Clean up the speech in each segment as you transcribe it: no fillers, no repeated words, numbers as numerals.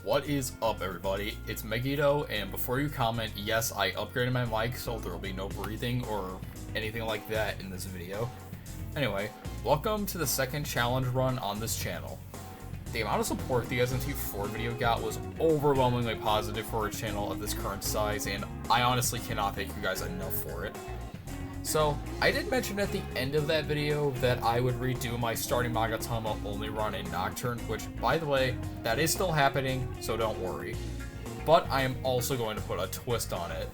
What is up, everybody? It's Megito, and before you comment, yes, I upgraded my mic, so there will be no breathing or anything like that in this video. Anyway, welcome to the second challenge run on this channel. The amount of support the SMT 4 video got was overwhelmingly positive for a channel of this current size, and I honestly cannot thank you guys enough for it. So, I did mention at the end of that video that I would redo my starting Magatama only run in Nocturne, which, by the way, that is still happening, so don't worry. But I am also going to put a twist on it.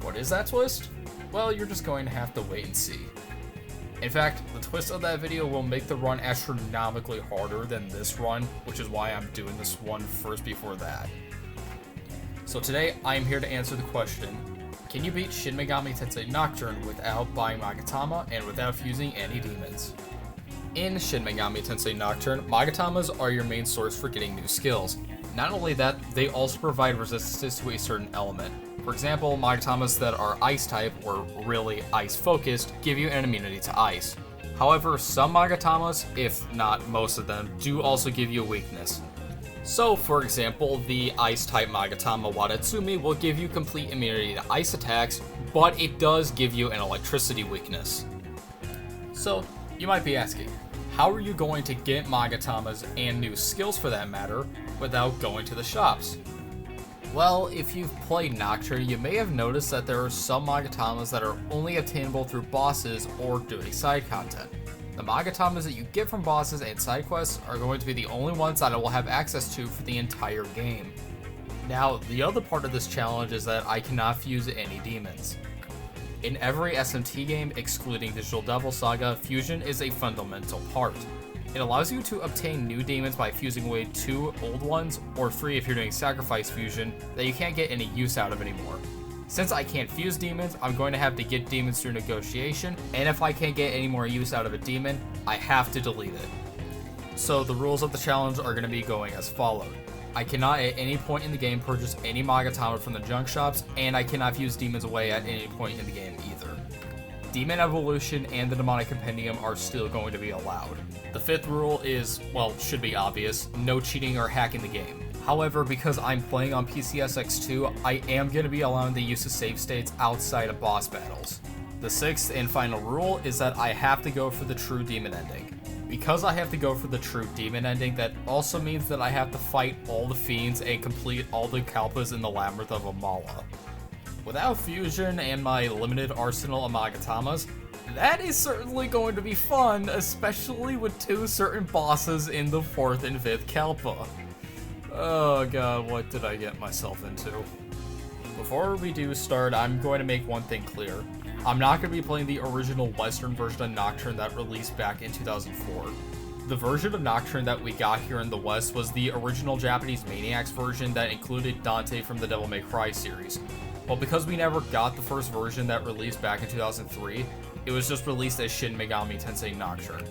What is that twist? Well, you're just going to have to wait and see. In fact, the twist of that video will make the run astronomically harder than this run, which is why I'm doing this one first before that. So today, I am here to answer the question, can you beat Shin Megami Tensei Nocturne without buying Magatama and without fusing any demons? In Shin Megami Tensei Nocturne, Magatamas are your main source for getting new skills. Not only that, they also provide resistance to a certain element. For example, Magatamas that are ice type, or really ice focused, give you an immunity to ice. However, some Magatamas, if not most of them, do also give you a weakness. So, for example, the Ice-type Magatama Wadatsumi will give you complete immunity to ice attacks, but it does give you an electricity weakness. So, you might be asking, how are you going to get Magatamas and new skills for that matter without going to the shops? Well, if you've played Nocturne, you may have noticed that there are some Magatamas that are only obtainable through bosses or doing side content. The Magatamas that you get from bosses and side quests are going to be the only ones that I will have access to for the entire game. Now, the other part of this challenge is that I cannot fuse any demons. In every SMT game, excluding Digital Devil Saga, fusion is a fundamental part. It allows you to obtain new demons by fusing away 2 old ones, or 3 if you're doing sacrifice fusion, that you can't get any use out of anymore. Since I can't fuse demons, I'm going to have to get demons through negotiation, and if I can't get any more use out of a demon, I have to delete it. So the rules of the challenge are going to be going as followed. I cannot at any point in the game purchase any Magatama from the junk shops, and I cannot fuse demons away at any point in the game either. Demon Evolution and the Demonic Compendium are still going to be allowed. The 5th rule is, well, should be obvious, no cheating or hacking the game. However, because I'm playing on PCSX2, I am going to be allowing the use of save states outside of boss battles. The 6th and final rule is that I have to go for the true demon ending. Because I have to go for the true demon ending, that also means that I have to fight all the fiends and complete all the Kalpas in the Labyrinth of Amala. Without fusion and my limited arsenal of Magatamas, that is certainly going to be fun, especially with 2 certain bosses in the 4th and 5th Kalpa. Oh god, what did I get myself into? Before we do start, I'm going to make one thing clear. I'm not going to be playing the original Western version of Nocturne that released back in 2004. The version of Nocturne that we got here in the West was the original Japanese Maniacs version that included Dante from the Devil May Cry series. Well, because we never got the first version that released back in 2003, it was just released as Shin Megami Tensei Nocturne.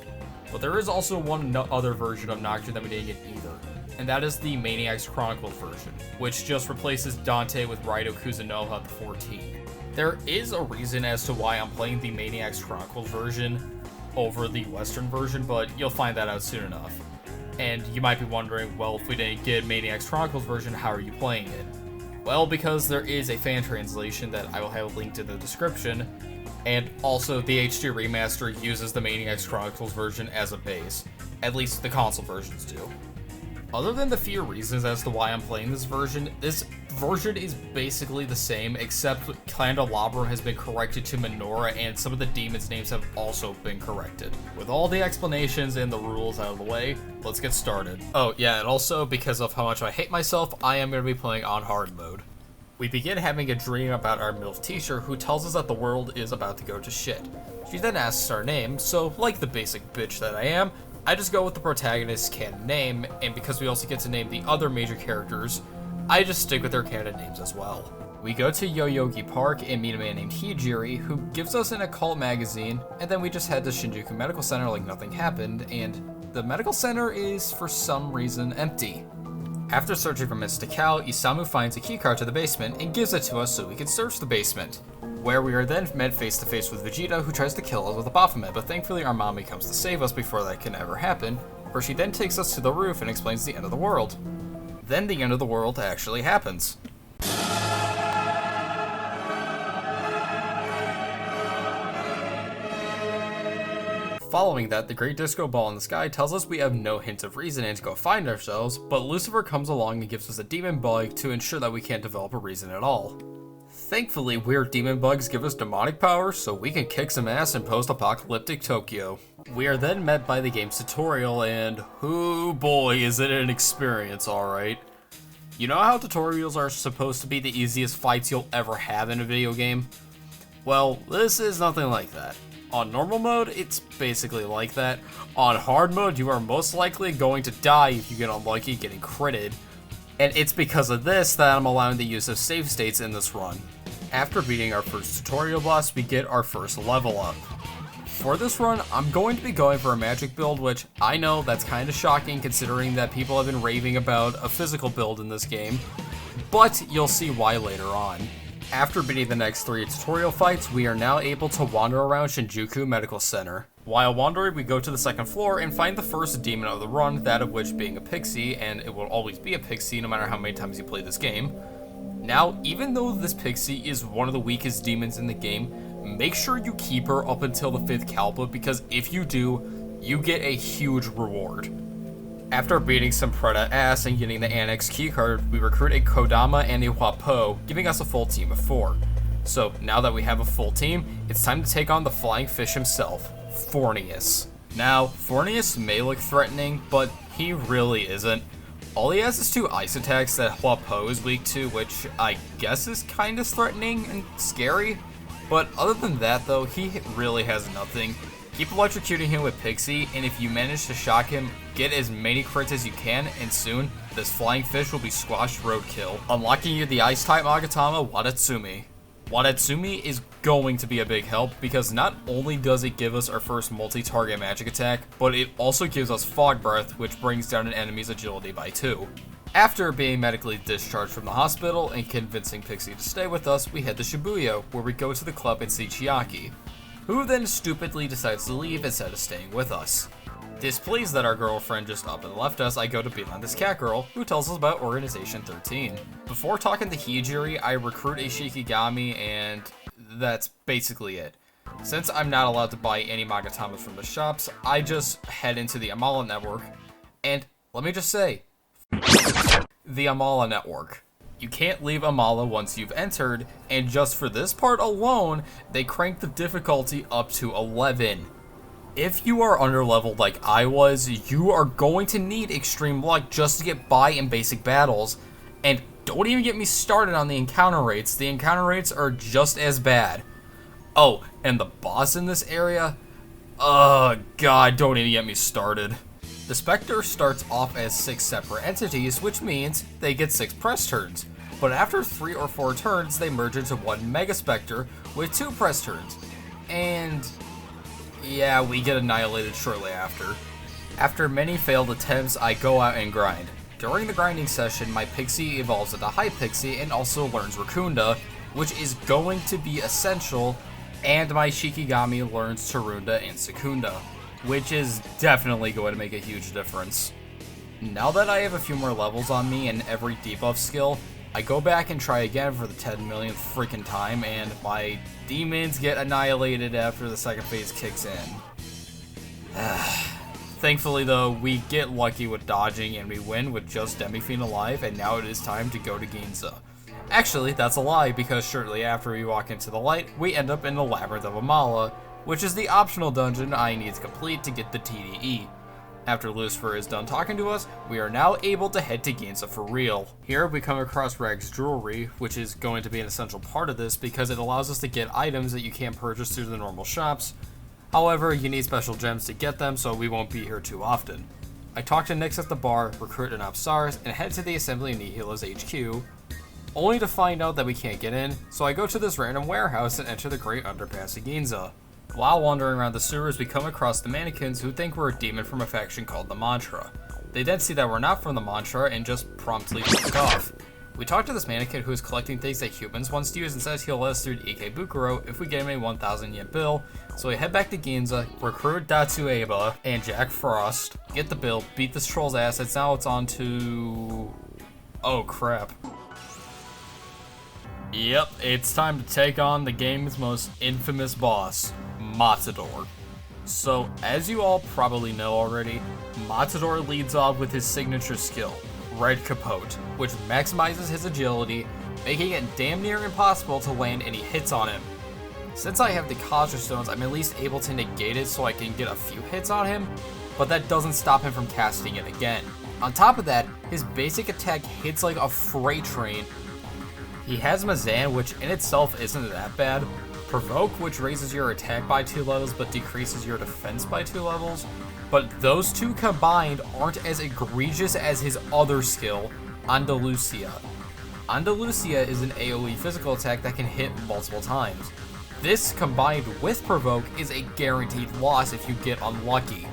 But there is also one other version of Nocturne that we didn't get either, and that is the Maniacs Chronicles version, which just replaces Dante with Raido Kuzunoha the 14. There is a reason as to why I'm playing the Maniacs Chronicles version over the Western version, but you'll find that out soon enough. And you might be wondering, well, if we didn't get Maniacs Chronicles version, how are you playing it? Well, because there is a fan translation that I will have linked in the description, and also the HD remaster uses the Maniacs Chronicles version as a base. At least the console versions do. Other than the few reasons as to why I'm playing this version is basically the same, except Candelabrum has been corrected to Menorah, and some of the demons' names have also been corrected. With all the explanations and the rules out of the way, let's get started. Oh yeah, and also, because of how much I hate myself, I am going to be playing on hard mode. We begin having a dream about our MILF teacher, who tells us that the world is about to go to shit. She then asks our name, so like the basic bitch that I am, I just go with the protagonist's canon name, and because we also get to name the other major characters, I just stick with their canon names as well. We go to Yoyogi Park and meet a man named Hijiri, who gives us an occult magazine, and then we just head to Shinjuku Medical Center like nothing happened, and the medical center is, for some reason, empty. After searching for Ms. Takao, Isamu finds a keycard to the basement and gives it to us so we can search the basement, where we are then met face to face with Vegeta, who tries to kill us with a Baphomet, but thankfully our mommy comes to save us before that can ever happen, where she then takes us to the roof and explains the end of the world. Then the end of the world actually happens. Following that, the Great Disco Ball in the sky tells us we have no hint of reasoning to go find ourselves, but Lucifer comes along and gives us a demon bug to ensure that we can't develop a reason at all. Thankfully, weird demon bugs give us demonic powers, so we can kick some ass in post-apocalyptic Tokyo. We are then met by the game's tutorial, and oh boy, is it an experience, alright. You know how tutorials are supposed to be the easiest fights you'll ever have in a video game? Well, this is nothing like that. On normal mode, it's basically like that. On hard mode, you are most likely going to die if you get unlucky getting critted. And it's because of this that I'm allowing the use of save states in this run. After beating our first tutorial boss, we get our first level up. For this run, I'm going to be going for a magic build, which I know that's kind of shocking considering that people have been raving about a physical build in this game, but you'll see why later on. After beating the next 3 tutorial fights, we are now able to wander around Shinjuku Medical Center. While wandering, we go to the 2nd floor and find the first demon of the run, that of which being a pixie, and it will always be a pixie no matter how many times you play this game. Now, even though this pixie is one of the weakest demons in the game, make sure you keep her up until the 5th Kalpa, because if you do, you get a huge reward. After beating some Preda ass and getting the Annex keycard, we recruit a Kodama and a Wapo, giving us a full team of 4. So, now that we have a full team, it's time to take on the flying fish himself, Fornius. Now, Fornius may look threatening, but he really isn't. All he has is 2 ice attacks that Wapo is weak to, which I guess is kinda threatening and scary. But other than that though, he really has nothing. Keep electrocuting him with Pixie, and if you manage to shock him, get as many crits as you can, and soon, this flying fish will be squashed roadkill, unlocking you the Ice-type Magatama, Wadatsumi. Wadatsumi is going to be a big help, because not only does it give us our first multi-target magic attack, but it also gives us Fog Breath, which brings down an enemy's agility by 2. After being medically discharged from the hospital and convincing Pixie to stay with us, we head to Shibuya, where we go to the club and see Chiaki, who then stupidly decides to leave instead of staying with us. Displeased that our girlfriend just up and left us, I go to beat on this cat girl, who tells us about Organization 13. Before talking to Hijiri, I recruit a Shikigami, and that's basically it. Since I'm not allowed to buy any Magatamas from the shops, I just head into the Amala Network, and let me just say, the Amala Network. You can't leave Amala once you've entered, and just for this part alone, they cranked the difficulty up to 11. If you are underleveled like I was, you are going to need extreme luck just to get by in basic battles, and don't even get me started on the encounter rates. The encounter rates are just as bad. Oh, and the boss in this area? Oh god, don't even get me started. The Spectre starts off as 6 separate entities, which means they get 6 press turns. But after 3 or 4 turns, they merge into one Mega Spectre with 2 press turns. And yeah, we get annihilated shortly after. After many failed attempts, I go out and grind. During the grinding session, my Pixie evolves into High Pixie and also learns Rakunda, which is going to be essential, and my Shikigami learns Tarunda and Secunda, which is definitely going to make a huge difference. Now that I have a few more levels on me and every debuff skill, I go back and try again for the 10 millionth freaking time, and my demons get annihilated after the second phase kicks in. Thankfully though, we get lucky with dodging and we win with just Demi-Fiend alive, and now it is time to go to Ginza. Actually, that's a lie, because shortly after we walk into the light, we end up in the Labyrinth of Amala, which is the optional dungeon I need to complete to get the TDE. After Lucifer is done talking to us, we are now able to head to Ginza for real. Here we come across Rag's Jewelry, which is going to be an essential part of this because it allows us to get items that you can't purchase through the normal shops. However, you need special gems to get them, so we won't be here too often. I talk to Nyx at the bar, recruit an Apsaris, and head to the Assembly Nihila's HQ, only to find out that we can't get in, so I go to this random warehouse and enter the Great Underpass of Ginza. While wandering around the sewers, we come across the mannequins who think we're a demon from a faction called the Mantra. They then see that we're not from the Mantra and just promptly fuck off. We talk to this mannequin who is collecting things that humans once used and says he'll let us through to Ikebukuro if we get him a 1,000 yen bill, so we head back to Ginza, recruit Datsueba and Jack Frost, get the bill, beat this troll's ass, and now it's on to Oh crap. Yep, it's time to take on the game's most infamous boss, Matador. So, as you all probably know already, Matador leads off with his signature skill, Red Capote, which maximizes his agility, making it damn near impossible to land any hits on him. Since I have the Kaja Stones, I'm at least able to negate it so I can get a few hits on him, but that doesn't stop him from casting it again. On top of that, his basic attack hits like a freight train. He has Mazan, which in itself isn't that bad, Provoke, which raises your attack by 2 levels but decreases your defense by 2 levels, but those two combined aren't as egregious as his other skill, Andalusia. Andalusia is an AoE physical attack that can hit multiple times. This, combined with Provoke, is a guaranteed loss if you get unlucky.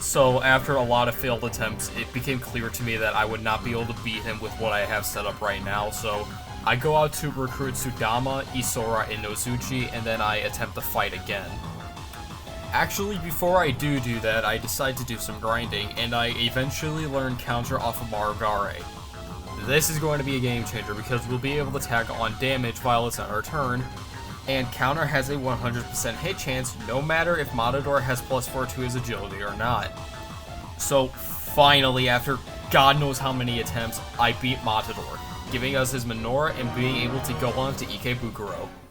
So after a lot of failed attempts, it became clear to me that I would not be able to beat him with what I have set up right now, so I go out to recruit Sudama, Isora, and Nozuchi, and then I attempt to fight again. Actually, before I do that, I decide to do some grinding, and I eventually learn counter off of Margare. This is going to be a game changer because we'll be able to tag on damage while it's on our turn, and counter has a 100% hit chance no matter if Matador has +4 to his agility or not. So finally, after God knows how many attempts, I beat Matador, giving us his Menorah and being able to go on to Ikebukuro.